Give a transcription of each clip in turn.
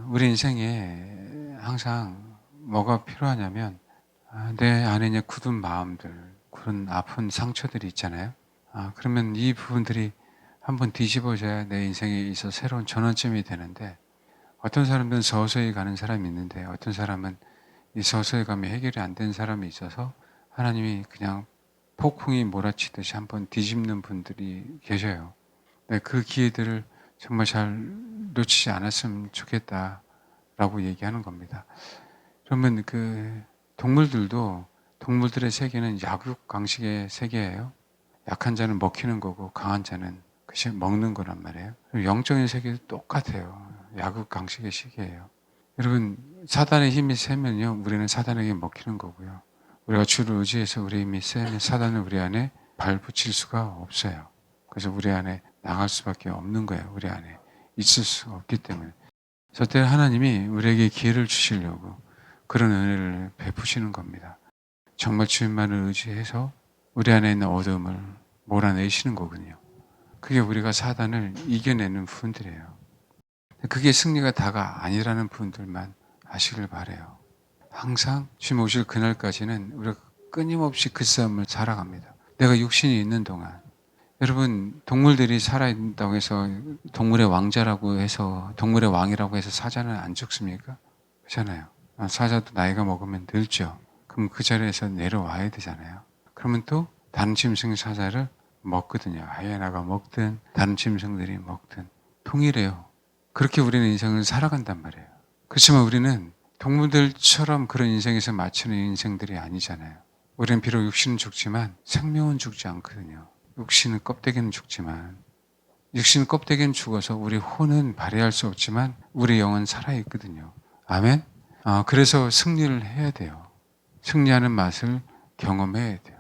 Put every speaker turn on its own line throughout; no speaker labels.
우리 인생에 항상 뭐가 필요하냐면 내 안에 있는 굳은 마음들, 그런 아픈 상처들이 있잖아요. 그러면 이 부분들이 한번 뒤집어져야 내 인생에 있어 새로운 전환점이 되는데, 어떤 사람들은 서서히 가는 사람이 있는데 어떤 사람은 이 서서히 가면 해결이 안 된 사람이 있어서 하나님이 그냥 폭풍이 몰아치듯이 한번 뒤집는 분들이 계셔요. 네, 그 기회들을 정말 잘 놓치지 않았으면 좋겠다라고 얘기하는 겁니다. 그러면 동물들도, 동물들의 세계는 약육강식의 세계예요. 약한 자는 먹히는 거고 강한 자는 그것이 먹는 거란 말이에요. 영적인 세계도 똑같아요. 약육강식의 시기예요. 여러분, 사단의 힘이 세면요, 우리는 사단에게 먹히는 거고요. 우리가 주를 의지해서 우리 힘이 세면 사단은 우리 안에 발붙일 수가 없어요. 그래서 우리 안에 나갈 수밖에 없는 거예요. 우리 안에 있을 수가 없기 때문에. 저때 하나님이 우리에게 기회를 주시려고 그런 은혜를 베푸시는 겁니다. 정말 주님만을 의지해서 우리 안에 있는 어둠을 몰아내시는 거거든요. 그게 우리가 사단을 이겨내는 부분들이에요. 그게 승리가 다가 아니라는 부분들만 아시길 바라요. 항상 주님 오실 그날까지는 우리가 끊임없이 그 싸움을 살아갑니다. 내가 육신이 있는 동안. 여러분, 동물들이 살아있다고 해서 동물의 왕자라고 해서, 동물의 왕이라고 해서 사자는 안 죽습니까? 그렇잖아요. 사자도 나이가 먹으면 늙죠. 그럼 그 자리에서 내려와야 되잖아요. 그러면 또 다른 짐승 사자를 먹거든요. 하이에나가 먹든 다른 짐승들이 먹든 통일해요. 그렇게 우리는 인생을 살아간단 말이에요. 그렇지만 우리는 동물들처럼 그런 인생에서 맞추는 인생들이 아니잖아요. 우리는 비록 육신은 죽지만 생명은 죽지 않거든요. 육신은 껍데기는 죽지만, 육신은 껍데기는 죽어서 우리 혼은 발휘할 수 없지만 우리 영은 살아있거든요. 아멘? 그래서 승리를 해야 돼요. 승리하는 맛을 경험해야 돼요.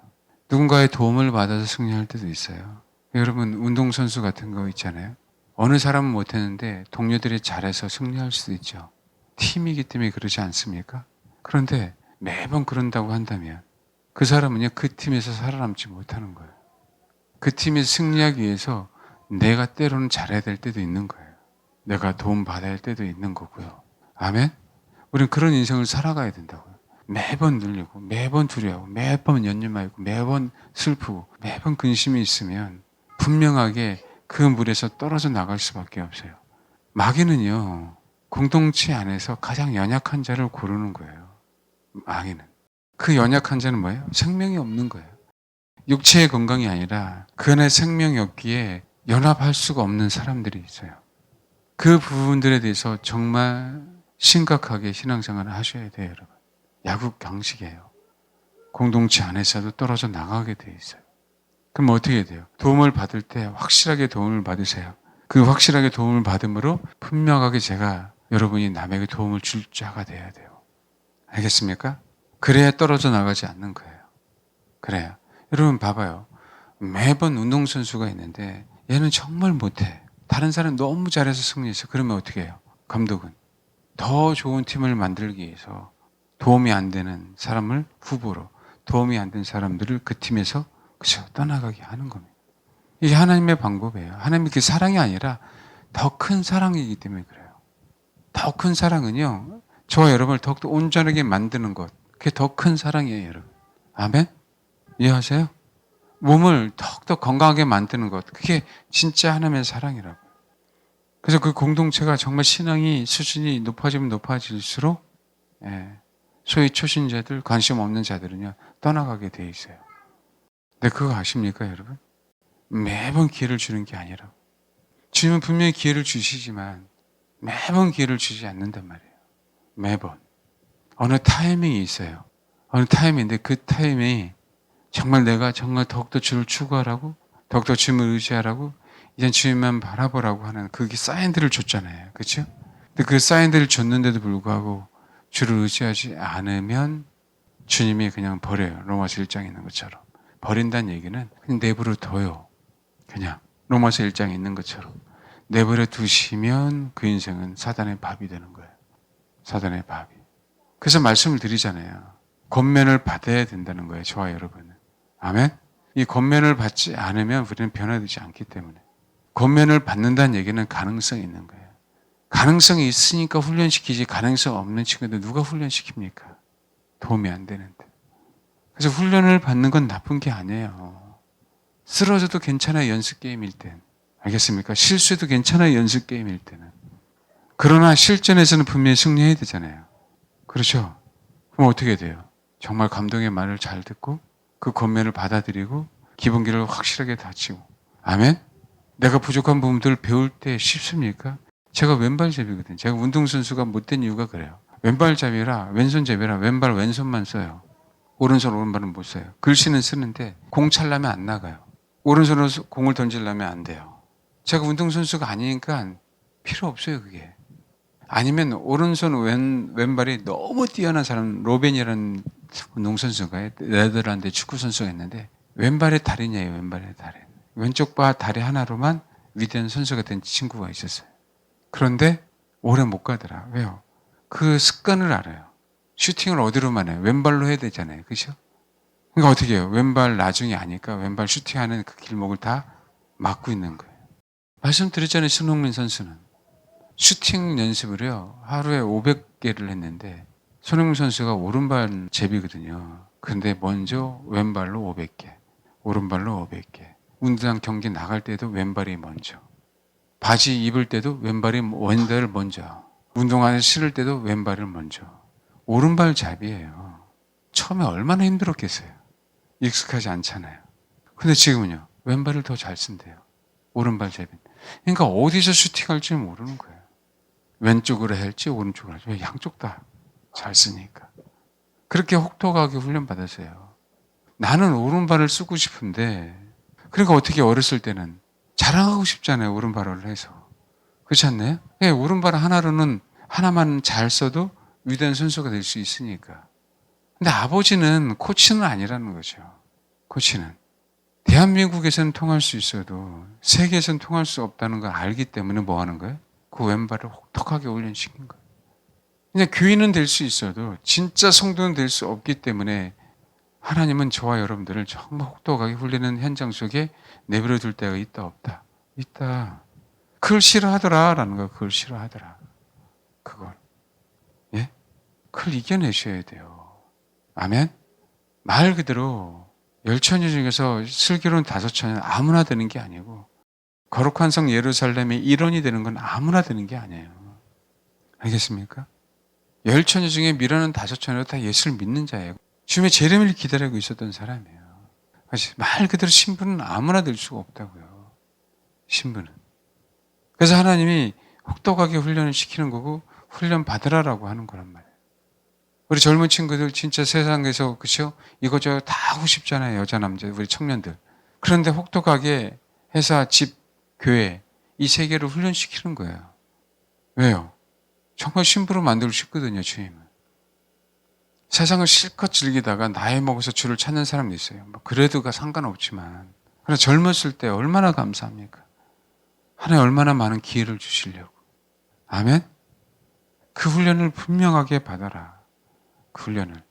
누군가의 도움을 받아서 승리할 때도 있어요. 여러분, 운동선수 같은 거 있잖아요. 어느 사람은 못했는데 동료들이 잘해서 승리할 수도 있죠. 팀이기 때문에 그러지 않습니까? 그런데 매번 그런다고 한다면 그 사람은요, 그 팀에서 살아남지 못하는 거예요. 그 팀이 승리하기 위해서 내가 때로는 잘해야 될 때도 있는 거예요. 내가 도움 받아야 할 때도 있는 거고요. 아멘? 우리는 그런 인생을 살아가야 된다고요. 매번 눌리고, 매번 두려워하고, 매번 연념하고, 매번 슬프고, 매번 근심이 있으면 분명하게 그 물에서 떨어져 나갈 수밖에 없어요. 마귀는요, 공동체 안에서 가장 연약한 자를 고르는 거예요. 마귀는. 그 연약한 자는 뭐예요? 생명이 없는 거예요. 육체의 건강이 아니라 그 안에 생명이 없기에 연합할 수가 없는 사람들이 있어요. 그 부분들에 대해서 정말 심각하게 신앙생활을 하셔야 돼요, 여러분. 약육강식이에요. 공동체 안에서도 떨어져 나가게 돼 있어요. 그럼 어떻게 해야 돼요? 도움을 받을 때 확실하게 도움을 받으세요. 그 확실하게 도움을 받음으로 분명하게 제가 여러분이 남에게 도움을 줄 자가 돼야 돼요. 알겠습니까? 그래야 떨어져 나가지 않는 거예요. 그래요. 여러분 봐봐요. 매번 운동선수가 있는데 얘는 정말 못해. 다른 사람 너무 잘해서 승리했어. 그러면 어떻게 해요? 감독은 더 좋은 팀을 만들기 위해서 도움이 안 되는 사람을 후보로, 도움이 안 된 사람들을 그 팀에서 그저 떠나가게 하는 겁니다. 이게 하나님의 방법이에요. 하나님의 그 사랑이 아니라 더 큰 사랑이기 때문에 그래요. 더 큰 사랑은요, 저와 여러분을 더욱더 온전하게 만드는 것. 그게 더 큰 사랑이에요, 여러분. 아멘? 이해하세요? 몸을 더욱더 건강하게 만드는 것. 그게 진짜 하나님의 사랑이라고. 그래서 그 공동체가 정말 신앙이 수준이 높아지면 높아질수록, 소위 초신자들, 관심 없는 자들은요, 떠나가게 돼 있어요. 근데 그거 아십니까, 여러분? 매번 기회를 주는 게 아니라고. 주님은 분명히 기회를 주시지만 매번 기회를 주지 않는단 말이에요. 매번. 어느 타이밍이 있어요. 어느 타이밍인데 그 타이밍이 정말 내가 정말 더욱더 주를 추구하라고, 더욱더 주님을 의지하라고, 이젠 주님만 바라보라고 하는 그게 사인들을 줬잖아요. 그렇죠? 근데 그 사인들을 줬는데도 불구하고 주를 의지하지 않으면 주님이 그냥 버려요. 로마서 1장에 있는 것처럼. 버린다는 얘기는 그냥 내버려 둬요. 그냥 로마서 1장에 있는 것처럼. 내버려 두시면 그 인생은 사단의 밥이 되는 거예요. 사단의 밥이. 그래서 말씀을 드리잖아요. 권면을 받아야 된다는 거예요. 저와 여러분은. 아멘? 이 권면을 받지 않으면 우리는 변화되지 않기 때문에. 권면을 받는다는 얘기는 가능성이 있는 거예요. 가능성이 있으니까 훈련시키지 가능성 없는 친구들 누가 훈련시킵니까? 도움이 안 되는데. 그래서 훈련을 받는 건 나쁜 게 아니에요. 쓰러져도 괜찮아요, 연습 게임일 땐. 알겠습니까? 실수해도 괜찮아요, 연습 게임일 때는. 그러나 실전에서는 분명히 승리해야 되잖아요. 그렇죠? 그럼 어떻게 돼요? 정말 감동의 말을 잘 듣고 그 권면을 받아들이고 기본기를 확실하게 다지고. 아멘? 내가 부족한 부분들을 배울 때 쉽습니까? 제가 왼발잡이거든요. 제가 운동선수가 못된 이유가 그래요. 왼발잡이라 왼손잡이라 왼손만 써요. 오른발은 못 써요. 글씨는 쓰는데 공 찰려면 안 나가요. 오른손으로 공을 던지려면 안 돼요. 제가 운동선수가 아니니까 필요 없어요, 그게. 아니면 오른손 왼발이 너무 뛰어난 사람, 로벤이라는 운동선수가 네덜란드 축구선수가 있는데 왼발의 달인이에요, 왼발의 달인. 왼쪽 다리 하나로만 위대한 선수가 된 친구가 있었어요. 그런데 오래 못 가더라. 왜요? 그 습관을 알아요. 슈팅을 어디로만 해요? 왼발로 해야 되잖아요. 그죠? 그러니까 어떻게 해요? 왼발 나중에 아니까 왼발 슈팅하는 그 길목을 다 막고 있는 거예요. 말씀드렸잖아요. 손흥민 선수는. 슈팅 연습을요. 하루에 500개를 했는데 손흥민 선수가 오른발 제비거든요. 근데 먼저 왼발로 500개. 오른발로 500개. 운동 경기 나갈 때도 왼발이 먼저. 바지 입을 때도 왼발을 먼저. 운동화를 신을 때도 왼발을 먼저. 오른발 잡이에요. 처음에 얼마나 힘들었겠어요. 익숙하지 않잖아요. 근데 지금은요. 왼발을 더 잘 쓴대요. 오른발 잡이. 그러니까 어디서 슈팅할지 모르는 거예요. 왼쪽으로 할지 오른쪽으로 할지. 양쪽 다 잘 쓰니까. 그렇게 혹독하게 훈련받았어요. 나는 오른발을 쓰고 싶은데 그러니까 어떻게 어렸을 때는 자랑하고 싶잖아요. 오른발을 해서. 그렇지 않나요? 네, 오른발 하나만 잘 써도 위대한 선수가 될 수 있으니까. 근데 아버지는 코치는 아니라는 거죠. 코치는. 대한민국에서는 통할 수 있어도 세계에서는 통할 수 없다는 걸 알기 때문에 뭐 하는 거예요? 그 왼발을 혹독하게 훈련시킨 거예요. 그냥 교인은 될 수 있어도 진짜 성도는 될 수 없기 때문에 하나님은 저와 여러분들을 정말 혹독하게 훈련하는 현장 속에 내버려 둘 때가 있다 없다? 있다. 그걸 싫어하더라라는 거예요. 그걸 싫어하더라. 그걸. 예? 그걸 이겨내셔야 돼요. 아멘? 말 그대로 열처녀 중에서 슬기로운 5처녀는 아무나 되는 게 아니고 거룩한 성 예루살렘의 일원이 되는 건 아무나 되는 게 아니에요. 알겠습니까? 10처녀 중에 미련한 5처녀도 다 예수를 믿는 자예요. 주님의 재림을 기다리고 있었던 사람이에요. 말 그대로 신부는 아무나 될 수가 없다고요. 신부는. 그래서 하나님이 혹독하게 훈련을 시키는 거고 훈련 받으라라고 하는 거란 말이에요. 우리 젊은 친구들 진짜 세상에서 그렇죠? 이거저거 다 하고 싶잖아요. 여자 남자 우리 청년들. 그런데 혹독하게 회사, 집, 교회 이 세 개를 훈련시키는 거예요. 왜요? 정말 신부로 만들고 싶거든요. 주님은. 세상을 실컷 즐기다가 나이 먹어서 주를 찾는 사람도 있어요. 뭐 그래도가 상관없지만 그러나 젊었을 때 얼마나 감사합니까? 하나님 얼마나 많은 기회를 주시려고. 아멘? 그 훈련을 분명하게 받아라. 그 훈련을.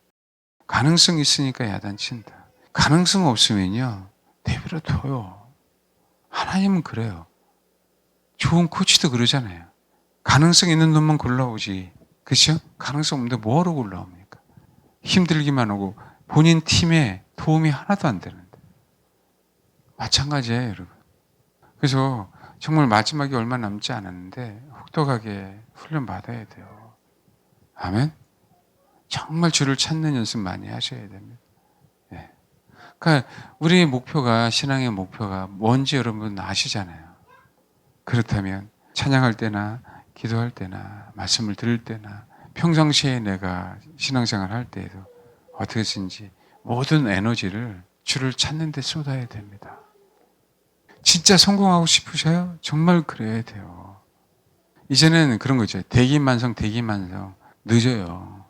가능성 있으니까 야단친다. 가능성 없으면요. 내버려 둬요. 하나님은 그래요. 좋은 코치도 그러잖아요. 가능성 있는 놈만 골라오지. 그렇죠? 가능성 없는데 뭐하러 골라옵니까? 힘들기만 하고 본인 팀에 도움이 하나도 안 되는데. 마찬가지예요, 여러분. 그래서 정말 마지막이 얼마 남지 않았는데 혹독하게 훈련 받아야 돼요. 아멘? 정말 주를 찾는 연습 많이 하셔야 됩니다. 네. 그러니까 우리의 목표가 신앙의 목표가 뭔지 여러분 아시잖아요. 그렇다면 찬양할 때나 기도할 때나 말씀을 들을 때나 평상시에 내가 신앙생활 할 때에도 어떻게든지 모든 에너지를 주를 찾는 데 쏟아야 됩니다. 진짜 성공하고 싶으셔요? 정말 그래야 돼요. 이제는 그런 거 있죠. 대기만성 늦어요.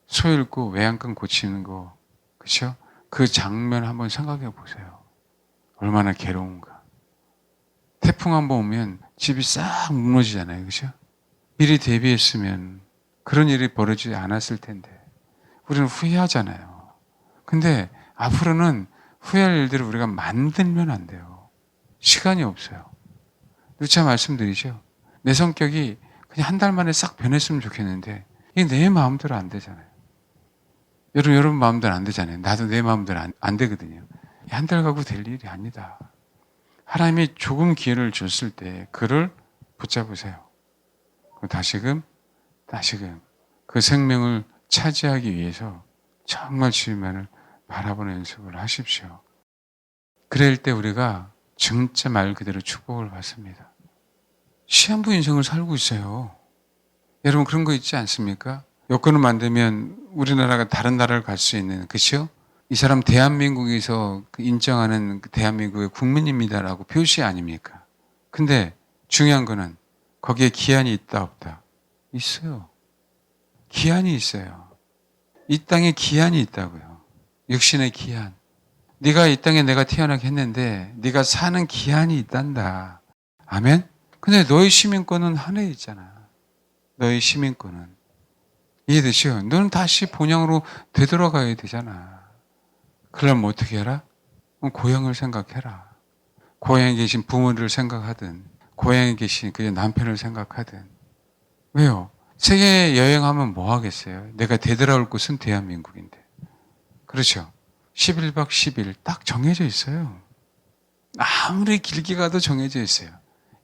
소 읽고 외양간 고치는 거 그렇죠? 그 장면 한번 생각해 보세요. 얼마나 괴로운가. 태풍 한번 오면 집이 싹 무너지잖아요. 그렇죠? 미리 대비했으면 그런 일이 벌어지지 않았을 텐데 우리는 후회하잖아요. 근데 앞으로는 후회할 일들을 우리가 만들면 안 돼요. 시간이 없어요. 누차 말씀드리죠. 내 성격이 그냥 한 달 만에 싹 변했으면 좋겠는데 이게 내 마음대로 안 되잖아요. 여러분 마음대로 안 되잖아요. 나도 내 마음대로 안 되거든요. 한 달 가고 될 일이 아니다. 하나님이 조금 기회를 줬을 때 그를 붙잡으세요. 다시금 그 생명을 차지하기 위해서 정말 주님만을 바라보는 연습을 하십시오. 그럴 때 우리가 진짜 말 그대로 축복을 받습니다. 시한부 인생을 살고 있어요. 여러분 그런 거 있지 않습니까? 여건을 만들면 우리나라가 다른 나라를 갈 수 있는, 그렇죠? 이 사람 대한민국에서 인정하는 대한민국의 국민입니다라고 표시 아닙니까? 근데 중요한 거는 거기에 기한이 있다 없다? 있어요. 기한이 있어요. 이 땅에 기한이 있다고요. 육신의 기한. 네가 이 땅에 내가 태어나게 했는데 네가 사는 기한이 있단다. 아멘? 근데 너의 시민권은 하늘에 있잖아. 너의 시민권은. 이해되시오? 너는 다시 본향으로 되돌아가야 되잖아. 그러면 어떻게 해라? 고향을 생각해라. 고향에 계신 부모를 생각하든 고향에 계신 그 남편을 생각하든. 왜요? 세계 여행하면 뭐 하겠어요? 내가 되돌아올 곳은 대한민국인데. 그렇죠? 11박 10일 딱 정해져 있어요. 아무리 길게 가도 정해져 있어요.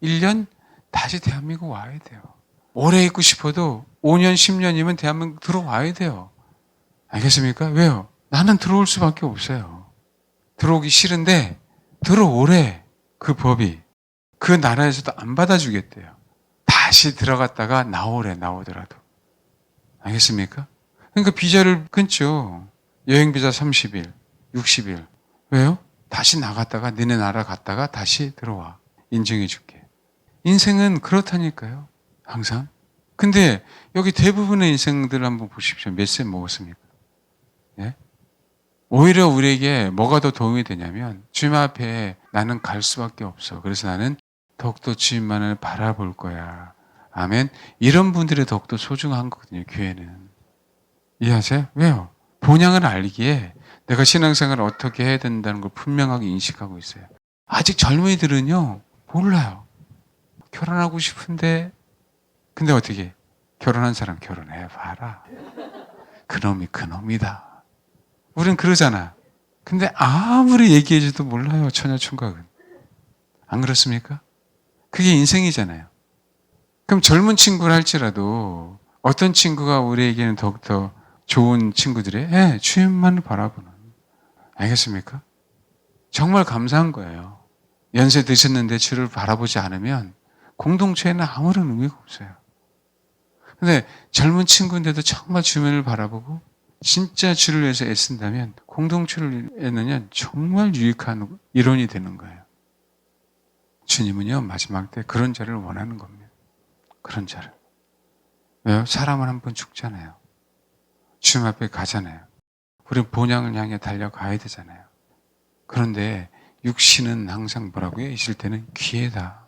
1년 다시 대한민국 와야 돼요. 오래 있고 싶어도 5년, 10년이면 대한민국 들어와야 돼요. 알겠습니까? 왜요? 나는 들어올 수밖에 없어요. 들어오기 싫은데 들어오래. 그 법이. 그 나라에서도 안 받아주겠대요. 다시 들어갔다가 나오더라도. 알겠습니까? 그러니까 비자를 끊죠. 여행 비자 30일, 60일. 왜요? 다시 나갔다가 너네 나라 갔다가 다시 들어와. 인정해 줄게. 인생은 그렇다니까요. 항상. 근데 여기 대부분의 인생들 한번 보십시오. 몇 세 먹었습니까? 예? 오히려 우리에게 뭐가 더 도움이 되냐면 주님 앞에 나는 갈 수밖에 없어. 그래서 나는 더욱더 주님만을 바라볼 거야. 아멘. 이런 분들이 더욱더 소중한 거거든요. 교회는. 이해하세요? 왜요? 본향을 알기에 내가 신앙생활을 어떻게 해야 된다는 걸 분명하게 인식하고 있어요. 아직 젊은이들은요. 몰라요. 결혼하고 싶은데 근데 어떻게? 결혼한 사람 결혼해 봐라. 그놈이 그놈이다. 우린 그러잖아. 근데 아무리 얘기해줘도 몰라요. 처녀총각은. 안 그렇습니까? 그게 인생이잖아요. 그럼 젊은 친구를 할지라도 어떤 친구가 우리에게는 더욱더 좋은 친구들이에요? 네, 주님만을 바라보는. 알겠습니까? 정말 감사한 거예요. 연세 드셨는데 주를 바라보지 않으면 공동체에는 아무런 의미가 없어요. 근데 젊은 친구인데도 정말 주님을 바라보고 진짜 주를 위해서 애쓴다면 공동체에는 정말 유익한 일원이 되는 거예요. 주님은요, 마지막 때 그런 자를 원하는 겁니다. 그런 자를. 왜요? 사람은 한 번 죽잖아요. 주님 앞에 가잖아요. 우리 본향을 향해 달려가야 되잖아요. 그런데 육신은 항상 뭐라고요? 있을 때는 기회다.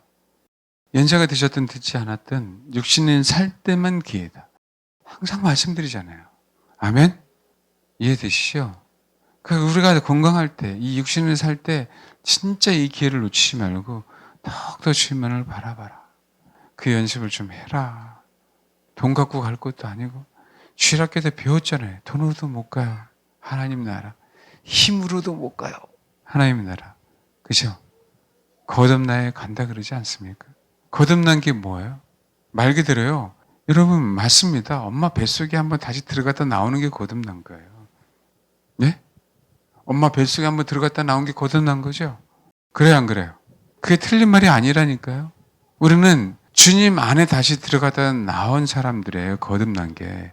연세가 드셨든 듣지 않았든 육신은 살 때만 기회다. 항상 말씀드리잖아요. 아멘? 이해되시죠? 우리가 건강할 때, 이 육신을 살 때 진짜 이 기회를 놓치지 말고 더욱더 주님만을 바라봐라. 그 연습을 좀 해라. 돈 갖고 갈 것도 아니고 주일학교 때 배웠잖아요. 돈으로도 못 가요. 하나님 나라. 힘으로도 못 가요. 하나님 나라. 그죠? 거듭나야 간다 그러지 않습니까? 거듭난 게 뭐예요? 말 그대로요. 여러분 맞습니다. 엄마 뱃속에 한번 다시 들어갔다 나오는 게 거듭난 거예요. 네? 엄마 뱃속에 한번 들어갔다 나온 게 거듭난 거죠? 그래요 안 그래요? 그게 틀린 말이 아니라니까요. 우리는 주님 안에 다시 들어갔다 나온 사람들이에요. 거듭난 게.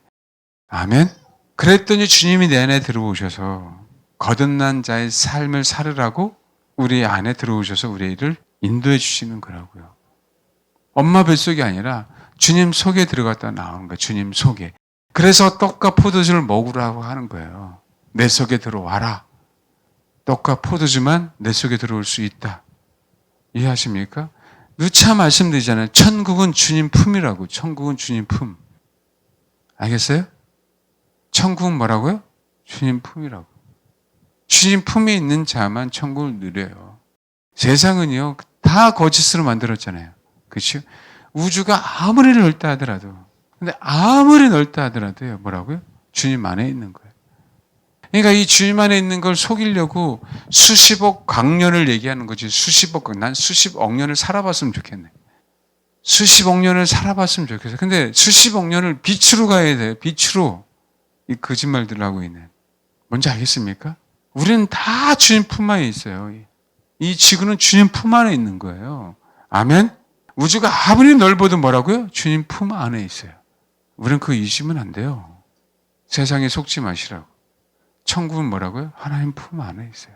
아멘? 그랬더니 주님이 내 안에 들어오셔서 거듭난 자의 삶을 살으라고 우리 안에 들어오셔서 우리를 인도해 주시는 거라고요. 엄마 뱃속이 아니라 주님 속에 들어갔다 나오는 거예요. 주님 속에. 그래서 떡과 포도주를 먹으라고 하는 거예요. 내 속에 들어와라. 떡과 포도주만 내 속에 들어올 수 있다. 이해하십니까? 누차 말씀드리잖아요. 천국은 주님 품이라고. 천국은 주님 품. 알겠어요? 천국은 뭐라고요? 주님 품이라고. 주님 품에 있는 자만 천국을 누려요. 세상은요, 다 거짓으로 만들었잖아요. 그렇죠? 우주가 아무리 넓다 하더라도, 근데 아무리 넓다 하더라도요, 뭐라고요? 주님 안에 있는 거예요. 그러니까 이 주님 안에 있는 걸 속이려고 수십억 광년을 얘기하는 거지. 난 수십억 년을 살아봤으면 좋겠네. 수십억 년을 살아봤으면 좋겠어. 근데 수십억 년을 빛으로 가야 돼. 빛으로. 이 거짓말들을 하고 있는. 뭔지 알겠습니까? 우리는 다 주님 품 안에 있어요. 이 지구는 주님 품 안에 있는 거예요. 아멘? 우주가 아무리 넓어도 뭐라고요? 주님 품 안에 있어요. 우리는 그거 잊으면 안 돼요. 세상에 속지 마시라고. 천국은 뭐라고요? 하나님 품 안에 있어요.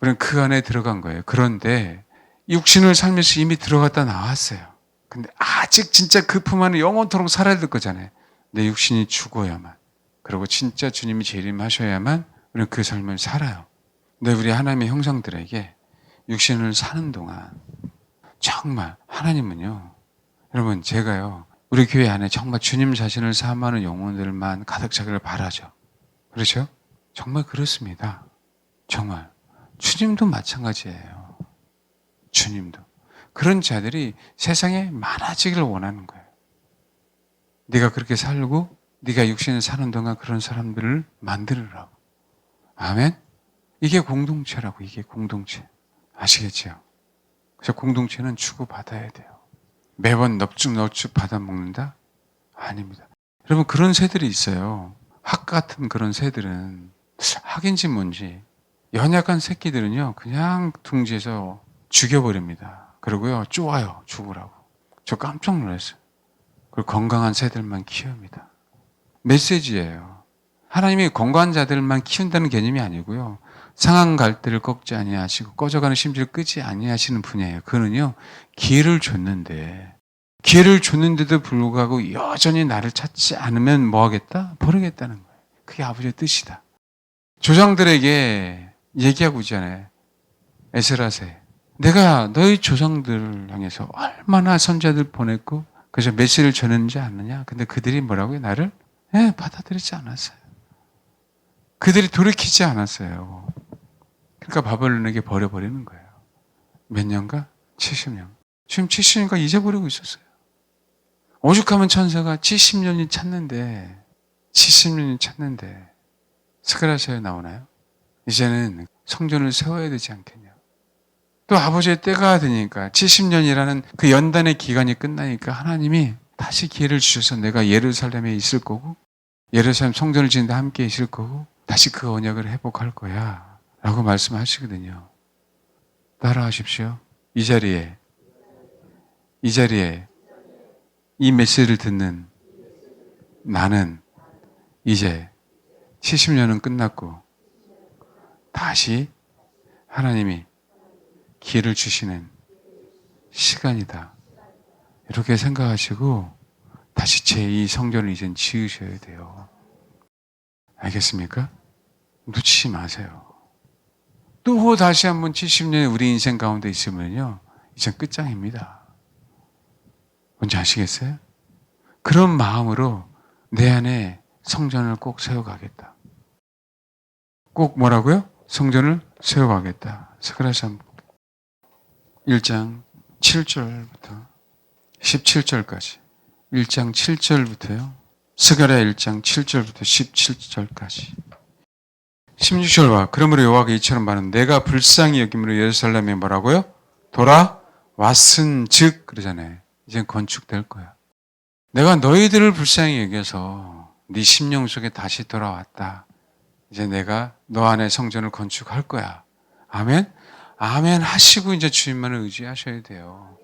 우리는 그 안에 들어간 거예요. 그런데 육신을 살면서 이미 들어갔다 나왔어요. 근데 아직 진짜 그 품 안에 영원토록 살아야 될 거잖아요. 내 육신이 죽어야만. 그리고 진짜 주님이 재림하셔야만 우리는 그 삶을 살아요. 근데 우리 하나님의 형상들에게 육신을 사는 동안 정말 하나님은요, 여러분 제가요, 우리 교회 안에 정말 주님 자신을 사모하는 영혼들만 가득 차기를 바라죠. 그렇죠? 정말 그렇습니다. 정말. 주님도 마찬가지예요. 주님도. 그런 자들이 세상에 많아지기를 원하는 거예요. 네가 그렇게 살고 네가 육신을 사는 동안 그런 사람들을 만들으라고. 아멘? 이게 공동체라고. 이게 공동체. 아시겠죠? 그래서 공동체는 주고받아야 돼요. 매번 넙죽넙죽 받아먹는다? 아닙니다. 여러분 그런 새들이 있어요. 학 같은 그런 새들은 학인지 뭔지 연약한 새끼들은요 그냥 둥지에서 죽여버립니다. 그리고요 쪼아요. 죽으라고. 저 깜짝 놀랐어요. 그리고 건강한 새들만 키웁니다. 메시지예요. 하나님이 건강한 자들만 키운다는 개념이 아니고요. 상한 갈대를 꺾지 아니하시고 꺼져가는 심지를 끄지 아니하시는 분이에요. 그는요 기회를 줬는데도 불구하고 여전히 나를 찾지 않으면 뭐 하겠다? 버리겠다는 거예요. 그게 아버지의 뜻이다. 조상들에게 얘기하고 있잖아요. 에스라세. 내가 너희 조상들을 향해서 얼마나 선자들 보냈고 그래서 메시지를 전했는지 아느냐? 근데 그들이 뭐라고요? 나를 받아들이지 않았어요. 그들이 돌이키지 않았어요. 그러니까 바벨론에게 버려버리는 거예요. 몇 년가? 70년. 지금 70년간 잊어버리고 있었어요. 오죽하면 천사가 70년이 찼는데 스가랴서에 나오나요? 이제는 성전을 세워야 되지 않겠냐. 또 아버지의 때가 되니까 70년이라는 그 연단의 기간이 끝나니까 하나님이 다시 기회를 주셔서 내가 예루살렘에 있을 거고 예루살렘 성전을 짓는데 함께 있을 거고 다시 그 언약을 회복할 거야 라고 말씀하시거든요. 따라하십시오. 이 자리에 이 메시지를 듣는 나는 이제 70년은 끝났고 다시 하나님이 기회를 주시는 시간이다. 이렇게 생각하시고 다시 제2 성전을 이젠 지으셔야 돼요. 알겠습니까? 놓치지 마세요. 또 다시 한번 70년의 우리 인생 가운데 있으면요 이젠 끝장입니다. 뭔지 아시겠어요? 그런 마음으로 내 안에 성전을 꼭 세워가겠다. 꼭 뭐라고요? 성전을 세워가겠다. 스가랴서 1장 7절부터 17절까지 1장 7절부터요. 스가랴 1장 7절부터 17절까지 16절과 그러므로 여호와가 이처럼 말하는 내가 불쌍히 여김으로 예루살렘에 뭐라고요? 돌아왔은 즉 그러잖아요. 이젠 건축될 거야. 내가 너희들을 불쌍히 여겨서 네 심령 속에 다시 돌아왔다. 이제 내가 너 안에 성전을 건축할 거야. 아멘? 아멘 하시고 이제 주님만을 의지하셔야 돼요.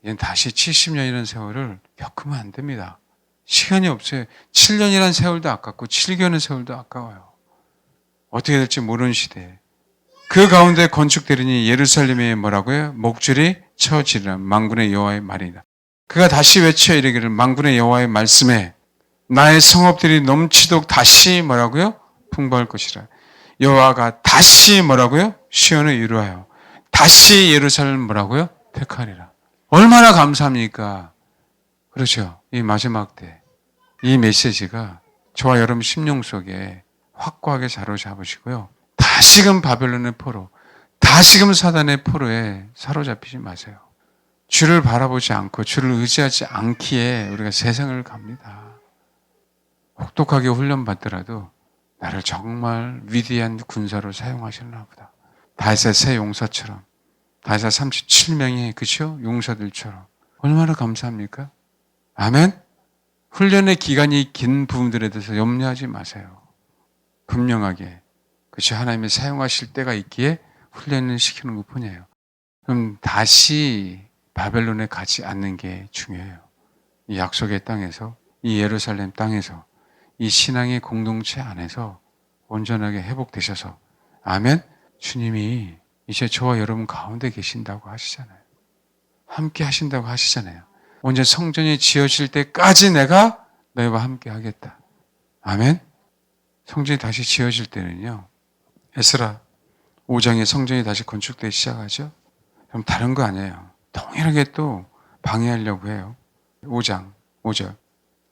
이젠 다시 70년이라는 세월을 겪으면 안 됩니다. 시간이 없어요. 7년이라는 세월도 아깝고 7개월의 세월도 아까워요. 어떻게 될지 모르는 시대에 그 가운데 건축되리니 예루살렘에 뭐라고요? 목줄이 쳐지리라. 만군의 여호와의 말이다. 그가 다시 외쳐 이르기를 만군의 여호와의 말씀에 나의 성읍들이 넘치도록 다시 뭐라고요? 풍부할 것이라. 여호와가 다시 뭐라고요? 시온을 이루하여 다시 예루살렘을 뭐라고요? 택하리라. 얼마나 감사합니까? 그렇죠. 이 마지막 때 이 메시지가 저와 여러분 심령 속에 확고하게 사로잡으시고요. 다시금 바벨론의 포로, 다시금 사단의 포로에 사로잡히지 마세요. 주를 바라보지 않고 주를 의지하지 않기에 우리가 세상을 갑니다. 혹독하게 훈련받더라도 나를 정말 위대한 군사로 사용하시나 보다. 다윗의 새 용사처럼, 다윗의 37명의 그죠? 용사들처럼 얼마나 감사합니까? 아멘? 훈련의 기간이 긴 부분들에 대해서 염려하지 마세요. 분명하게 그죠? 하나님이 사용하실 때가 있기에 훈련을 시키는 것 뿐이에요. 그럼 다시 바벨론에 가지 않는 게 중요해요. 이 약속의 땅에서, 이 예루살렘 땅에서, 이 신앙의 공동체 안에서 온전하게 회복되셔서, 아멘? 주님이 이제 저와 여러분 가운데 계신다고 하시잖아요. 함께 하신다고 하시잖아요. 온전 성전이 지어질 때까지 내가 너희와 함께 하겠다. 아멘? 성전이 다시 지어질 때는요, 에스라 5장에 성전이 다시 건축되기 시작하죠? 그럼 다른 거 아니에요. 동일하게 또 방해하려고 해요. 5장 5절.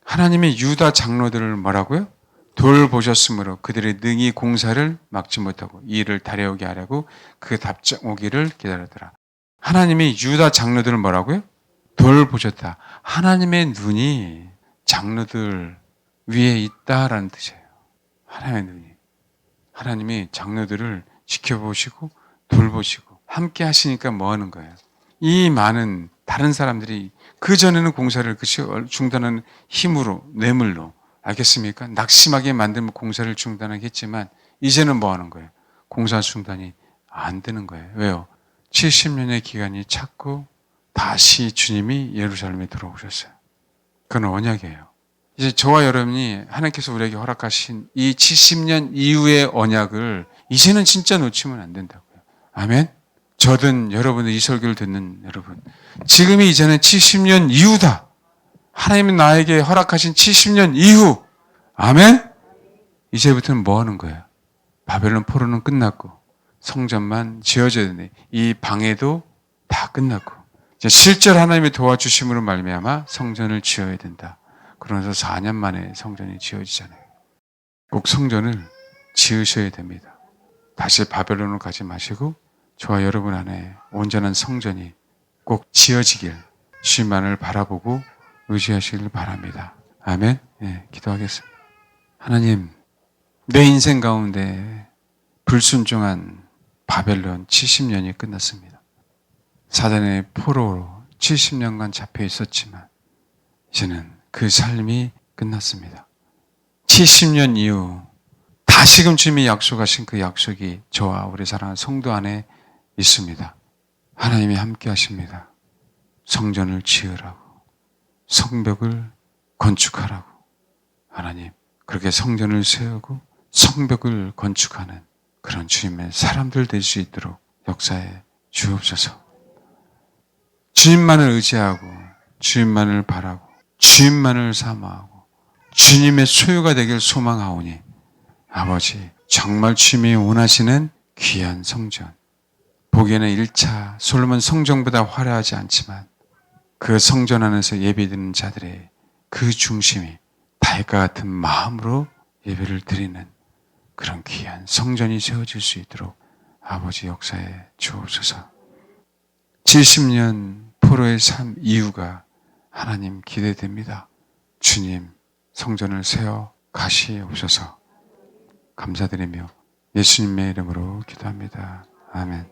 하나님이 유다 장로들을 뭐라고요? 돌보셨으므로 그들의 능히 공사를 막지 못하고 이 일을 다려오게 하려고 그 답장 오기를 기다렸더라. 하나님이 유다 장로들을 뭐라고요? 돌보셨다. 하나님의 눈이 장로들 위에 있다라는 뜻이에요. 하나님의 눈이. 하나님이 장로들을 지켜보시고 돌보시고 함께 하시니까 뭐 하는 거예요? 이 많은 다른 사람들이 그전에는 공사를 중단하는 힘으로, 뇌물로, 알겠습니까? 낙심하게 만들면 공사를 중단하겠지만 이제는 뭐 하는 거예요? 공사 중단이 안 되는 거예요. 왜요? 70년의 기간이 찼고 다시 주님이 예루살렘에 들어오셨어요. 그건 언약이에요. 이제 저와 여러분이 하나님께서 우리에게 허락하신 이 70년 이후의 언약을 이제는 진짜 놓치면 안 된다고요. 아멘? 저든 여러분들 이 설교를 듣는 여러분, 지금이 이제는 70년 이후다. 하나님이 나에게 허락하신 70년 이후. 아멘? 이제부터는 뭐 하는 거예요? 바벨론 포로는 끝났고 성전만 지어져야 되네. 이 방해도 다 끝났고 이제 실제로 하나님의 도와주심으로 말미암아 성전을 지어야 된다. 그러면서 4년 만에 성전이 지어지잖아요. 꼭 성전을 지으셔야 됩니다. 다시 바벨론으로 가지 마시고 저와 여러분 안에 온전한 성전이 꼭 지어지길 주님만을 바라보고 의지하시길 바랍니다. 아멘. 네, 기도하겠습니다. 하나님, 내 인생 가운데 불순종한 바벨론 70년이 끝났습니다. 사단의 포로로 70년간 잡혀 있었지만 이제는 그 삶이 끝났습니다. 70년 이후 다시금 주님이 약속하신 그 약속이 저와 우리 사랑하는 성도 안에 있습니다. 하나님이 함께 하십니다. 성전을 지으라고, 성벽을 건축하라고. 하나님, 그렇게 성전을 세우고 성벽을 건축하는 그런 주님의 사람들 될 수 있도록 역사에 주옵소서. 주님만을 의지하고 주님만을 바라고 주님만을 사모하고 주님의 소유가 되길 소망하오니 아버지, 정말 주님이 원하시는 귀한 성전, 보기에는 1차 솔로몬 성전보다 화려하지 않지만 그 성전 안에서 예배드리는 자들의 그 중심이 다윗과 같은 마음으로 예배를 드리는 그런 귀한 성전이 세워질 수 있도록 아버지 역사에 주옵소서. 70년 포로의 삶 이유가 하나님 기대됩니다. 주님 성전을 세워 가시옵소서. 감사드리며 예수님의 이름으로 기도합니다. 아멘.